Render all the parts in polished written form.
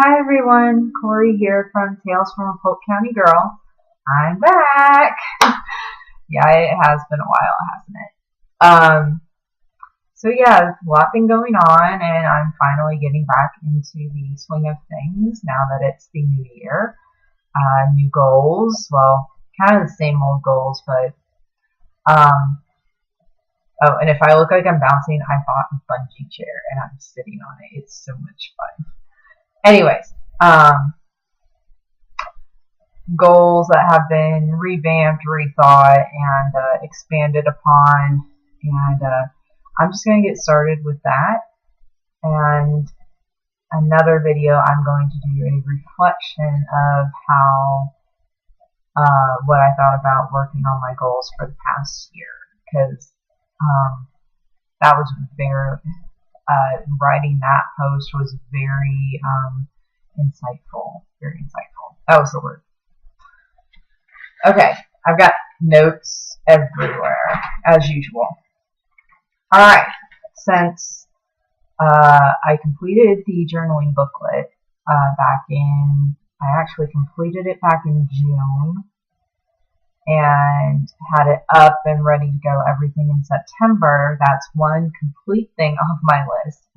Hi everyone, Corey here from Tales from a Polk County Girl. I'm back. Yeah, it has been a while, hasn't it? So yeah, a lot been going on, and I'm finally getting back into the swing of things now that it's the new year. New goals, well, kind of the same old goals, but oh, and if I look like I'm bouncing, I bought a bungee chair and I'm sitting on it. It's so much fun. Anyways, goals that have been revamped, rethought, and expanded upon, and I'm just going to get started with that. And another video, I'm going to do a reflection of how what I thought about working on my goals for the past year, because that was very writing that post was very insightful. Very insightful. That was the word. Okay, I've got notes everywhere, as usual. Alright, since I completed the journaling booklet I actually completed it back in June and had it up and ready to go everything in September. That's one complete thing off my list.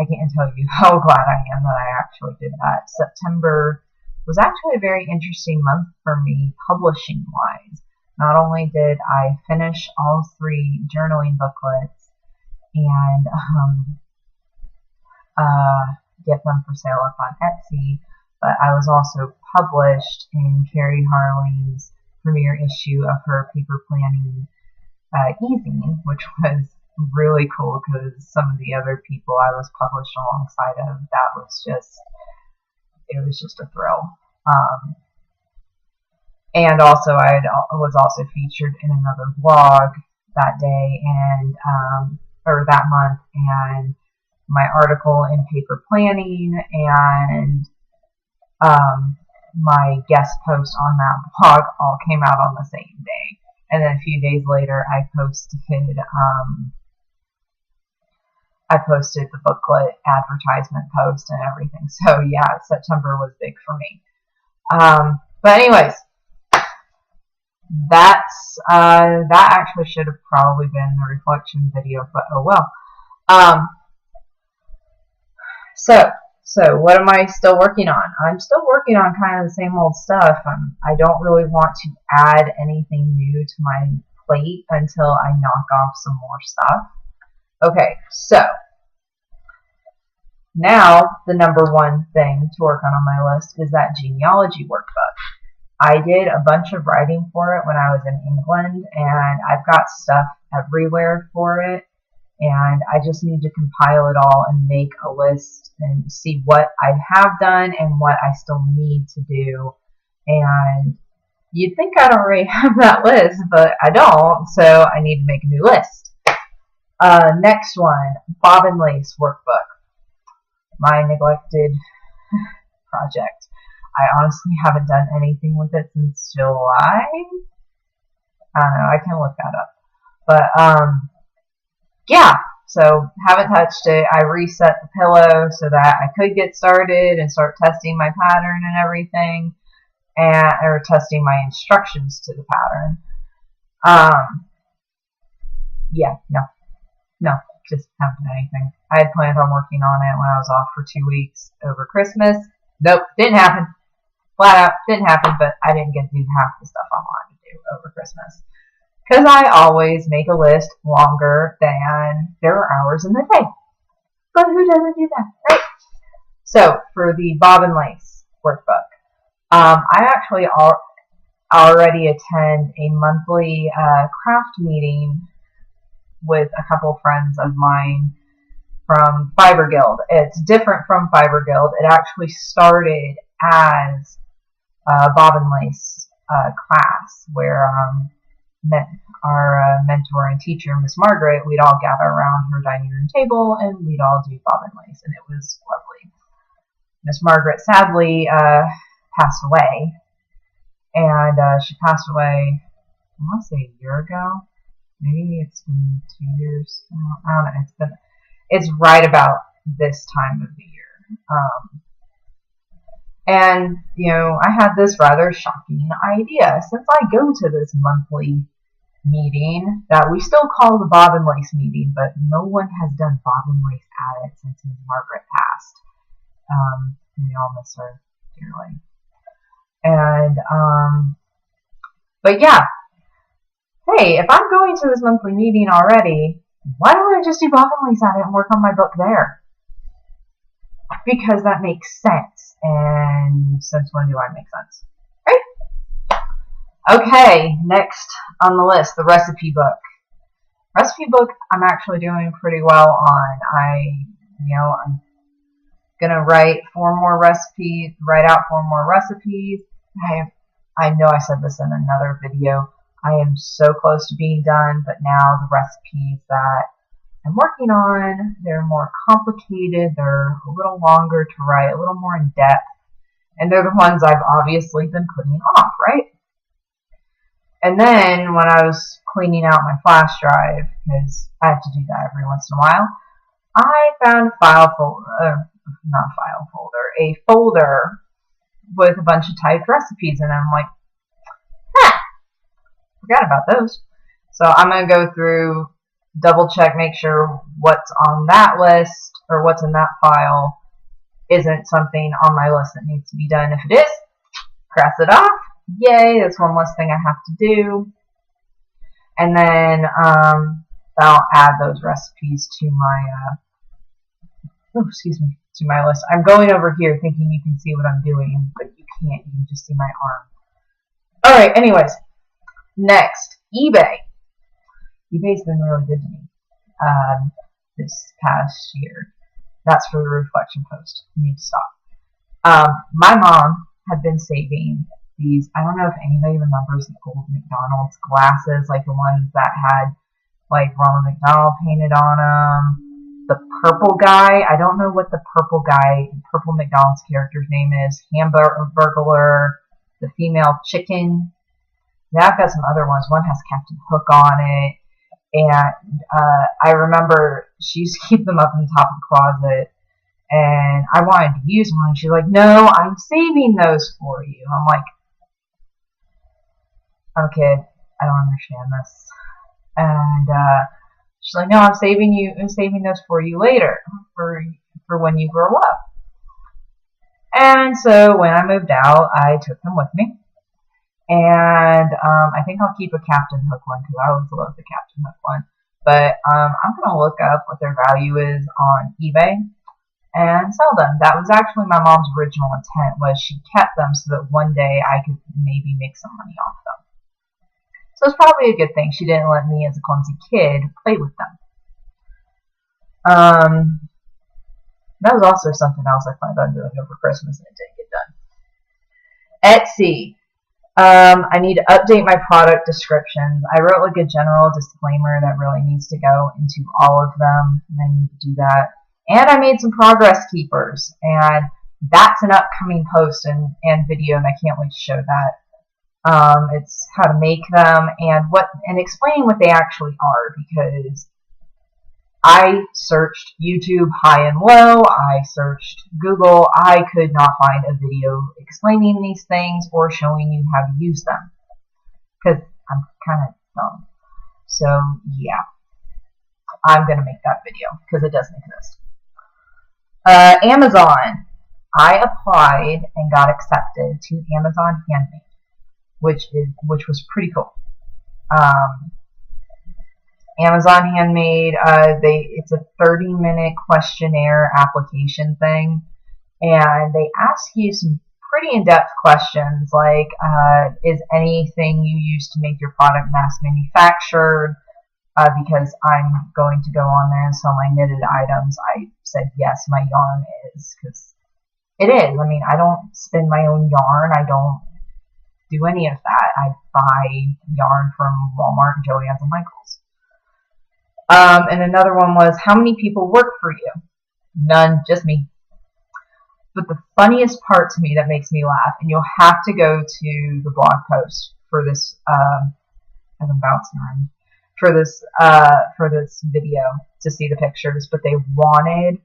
I can't tell you how glad I am that I actually did that. September was actually a very interesting month for me publishing wise. Not only did I finish all 3 journaling booklets and get them for sale up on Etsy, but I was also published in Carrie Harling's premiere issue of her paper planning e-zine, which was really cool because some of the other people I was published alongside of, it was just a thrill. And also I was also featured in another blog that day and or that month, and my article in paper planning and my guest post on that blog all came out on the same day. And then a few days later I posted the booklet advertisement post and everything. So yeah, September was big for me. But anyways, that actually should have probably been the reflection video, but oh well. So what am I still working on? I'm still working on kind of the same old stuff. I don't really want to add anything new to my plate until I knock off some more stuff. Okay, so now the number one thing to work on my list is that genealogy workbook. I did a bunch of writing for it when I was in England, and I've got stuff everywhere for it, and I just need to compile it all and make a list and see what I have done and what I still need to do. And you'd think I'd already have that list, but I don't, so I need to make a new list. Next one, bobbin lace workbook. My neglected project. I honestly haven't done anything with it since July. I don't know, I can look that up. But yeah, so haven't touched it. I reset the pillow so that I could get started and start testing my pattern and everything, or testing my instructions to the pattern. Yeah, no, just haven't done anything. I had planned on working on it when I was off for 2 weeks over Christmas. Nope, didn't happen. Flat out, didn't happen, but I didn't get to do half the stuff I wanted to do over Christmas. Because I always make a list longer than there are hours in the day. But who doesn't do that, right? So, for the bobbin lace workbook, I actually already attend a monthly craft meeting with a couple friends of mine from Fiber Guild. It's different from Fiber Guild. It actually started as a bobbin lace class where our mentor and teacher, Miss Margaret, we'd all gather around her dining room table and we'd all do bobbin lace, and it was lovely. Miss Margaret sadly passed away, and she passed away, I want to say a year ago. Maybe it's been 2 years. I don't know. It's right about this time of the year. And, you know, I had this rather shocking idea. Since I go to this monthly meeting that we still call the Bob and Lace meeting, but no one has done Bob and Lace at it since Margaret passed. We all miss her dearly. And, but yeah, hey, if I'm going to this monthly meeting already, why don't I just do Bob and Lace at it and work on my book there? Because that makes sense. And since when do I make sense? Right? Okay, next on the list, the recipe book. Recipe book I'm actually doing pretty well on. I'm gonna write out 4 more recipes. I know I said this in another video. I am so close to being done, but now the recipes that I'm working on, they're more complicated, they're a little longer to write, a little more in depth, and they're the ones I've obviously been putting off, right? And then when I was cleaning out my flash drive, because I have to do that every once in a while, I found a folder with a bunch of typed recipes, and I'm like, forgot about those. So I'm going to go through, double check, make sure what's on that list or what's in that file isn't something on my list that needs to be done. If it is, cross it off. Yay, that's one less thing I have to do. And then I'll add those recipes to my to my list. I'm going over here thinking you can see what I'm doing, but you can't. You can just see my arm. Alright, anyways. Next, eBay. eBay's been really good to me this past year. That's for the reflection post. I need to stop. My mom had been saving these, I don't know if anybody remembers the old McDonald's glasses, like the ones that had like Ronald McDonald painted on them. The purple guy, I don't know what the purple McDonald's character's name is. Hamburglar, the female chicken. Now I've got some other ones. One has Captain Hook on it. And I remember she used to keep them up in the top of the closet. And I wanted to use one. She's like, no, I'm saving those for you. I'm like, I'm a kid. I don't understand this. And she's like, no, I'm saving those for you later, for when you grow up. And so when I moved out, I took them with me. And I think I'll keep a Captain Hook one because I always love the Captain Hook one. But I'm going to look up what their value is on eBay and sell them. That was actually my mom's original intent, was she kept them so that one day I could maybe make some money off them. So it's probably a good thing she didn't let me as a clumsy kid play with them. That was also something else I planned on doing over Christmas and it didn't get done. Etsy. I need to update my product descriptions. I wrote like a general disclaimer that really needs to go into all of them, and I need to do that. And I made some progress keepers, and that's an upcoming post and video, and I can't wait to show that. It's how to make them and explaining what they actually are, because I searched YouTube high and low, I searched Google, I could not find a video explaining these things or showing you how to use them, because I'm kind of dumb. So yeah, I'm going to make that video, because it doesn't exist. Amazon. I applied and got accepted to Amazon Handmade, which was pretty cool. Amazon Handmade, it's a 30-minute questionnaire application thing, and they ask you some pretty in-depth questions like, is anything you use to make your product mass manufactured? Because I'm going to go on there and sell my knitted items. I said yes, my yarn is, because it is. I mean, I don't spin my own yarn. I don't do any of that. I buy yarn from Walmart, Joann's, and Michael's. And another one was, how many people work for you? None, just me. But the funniest part to me that makes me laugh, and you'll have to go to the blog post for this, as I'm bouncing around, for this video to see the pictures, but they wanted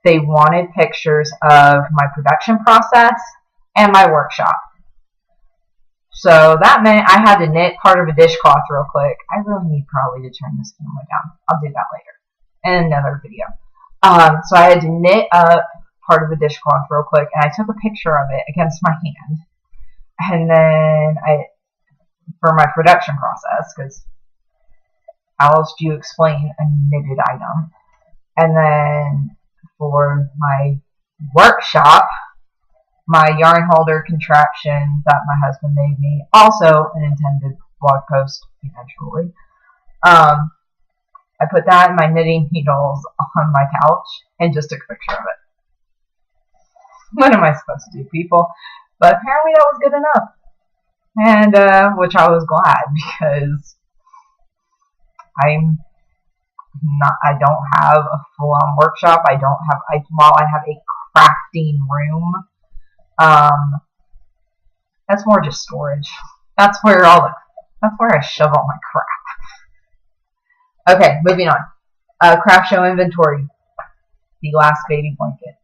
they wanted pictures of my production process and my workshop. So that meant I had to knit part of a dishcloth real quick. I really need probably to turn this camera down. I'll do that later in another video. So I had to knit up part of the dishcloth real quick, and I took a picture of it against my hand. And then for my production process, because how else do you explain a knitted item? And then for my workshop, my yarn holder contraption that my husband made me, also an intended blog post eventually. I put that and my knitting needles on my couch and just took a picture of it. What am I supposed to do, people? But apparently that was good enough. And, which I was glad, because I don't have a full-on workshop. While I have a crafting room, that's more just storage. That's where I shove all my crap. Okay, moving on. Craft show inventory. The last baby blanket.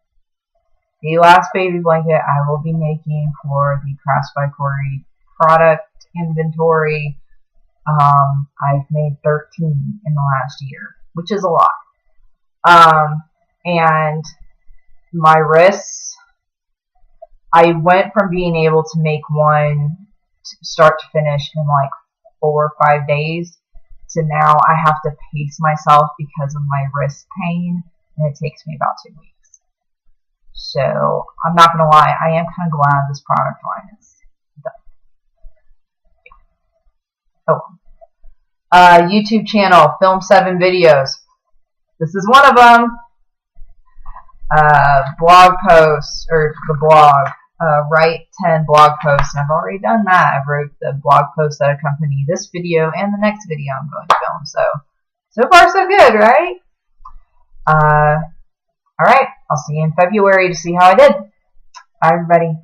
The last baby blanket I will be making for the craftsbycori product inventory. I've made 13 in the last year, which is a lot. And my wrists, I went from being able to make one start to finish in like 4 or 5 days to now I have to pace myself because of my wrist pain, and it takes me about 2 weeks. So I'm not going to lie, I am kind of glad this product line is done. Oh. YouTube channel, Film 7 Videos. This is one of them. Blog posts, or the blog. Write 10 blog posts, and I've already done that. I've wrote the blog posts that accompany this video and the next video I'm going to film. So far so good, right? Alright, I'll see you in February to see how I did. Bye, everybody.